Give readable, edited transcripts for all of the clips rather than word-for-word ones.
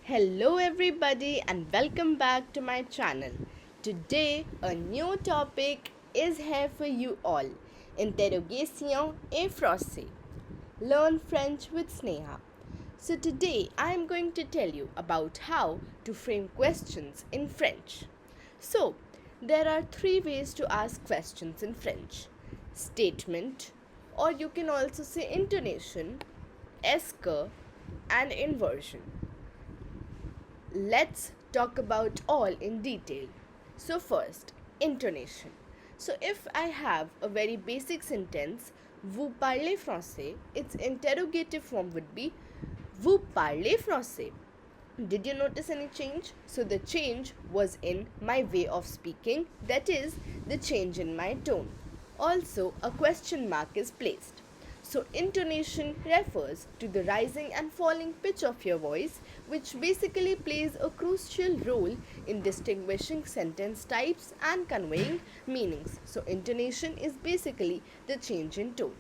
Hello everybody and welcome back to my channel. Today a new topic is here for you all. Interrogation et français. Learn French with Sneha. So today I am going to tell you about how to frame questions in French. So there are three ways to ask questions in French. Statement, or you can also say intonation, est-ce que, and inversion. Let's talk about all in detail. So first, intonation. So if I have a very basic sentence, vous parlez français, its interrogative form would be vous parlez français. Did you notice any change? So the change was in my way of speaking, that is, the change in my tone. Also, a question mark is placed. So intonation refers to the rising and falling pitch of your voice, which basically plays a crucial role in distinguishing sentence types and conveying meanings. So intonation is basically the change in tone.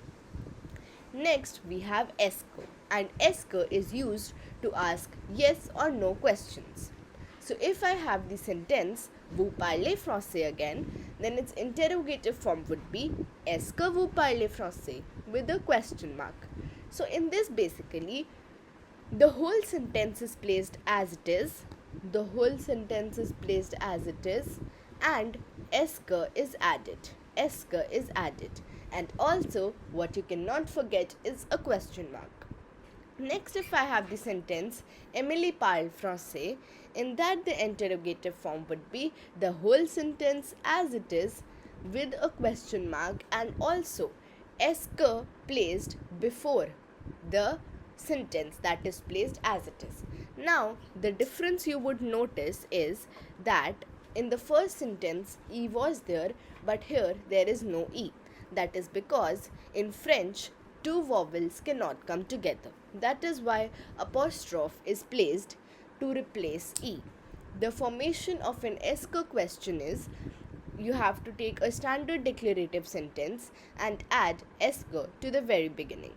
Next, we have est-ce que, and est-ce que is used to ask yes or no questions. So if I have the sentence vous parlez français again, then its interrogative form would be est-ce que vous parlez français with a question mark. So in this basically the whole sentence is placed as it is, and est-ce que is added. And also what you cannot forget is a question mark. Next, if I have the sentence Emily parle français, in that the interrogative form would be the whole sentence as it is with a question mark and also est-ce que placed before the sentence that is placed as it is. Now, the difference you would notice is that in the first sentence E was there, but here there is no E. That is because in French two vowels cannot come together. That is why apostrophe is placed to replace E. The formation of an est-ce que question is you have to take a standard declarative sentence and add est-ce que to the very beginning.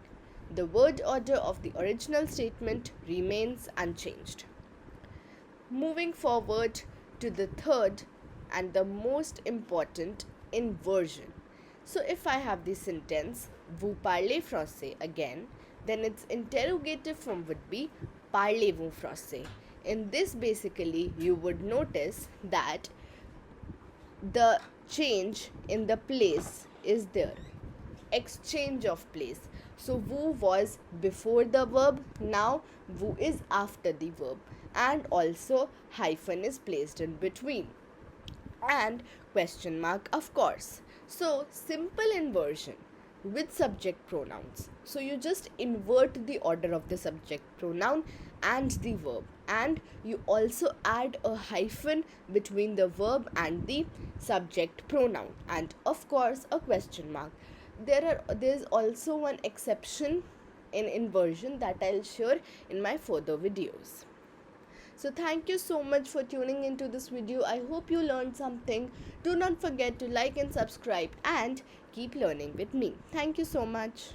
The word order of the original statement remains unchanged. Moving forward to the third and the most important, inversion. So if I have the sentence vous parlez français again, then its interrogative form would be parlez-vous français. In this basically you would notice that the change in the place is there. Exchange of place. So vous was before the verb, now vous is after the verb, and also hyphen is placed in between and question mark of course. So simple inversion with subject pronouns. So you just invert the order of the subject pronoun and the verb, and you also add a hyphen between the verb and the subject pronoun, and of course a question mark. There's also one exception in inversion that I'll share in my further videos. So thank you so much for tuning into this video. I hope you learned something. Do not forget to like and subscribe and keep learning with me. Thank you so much.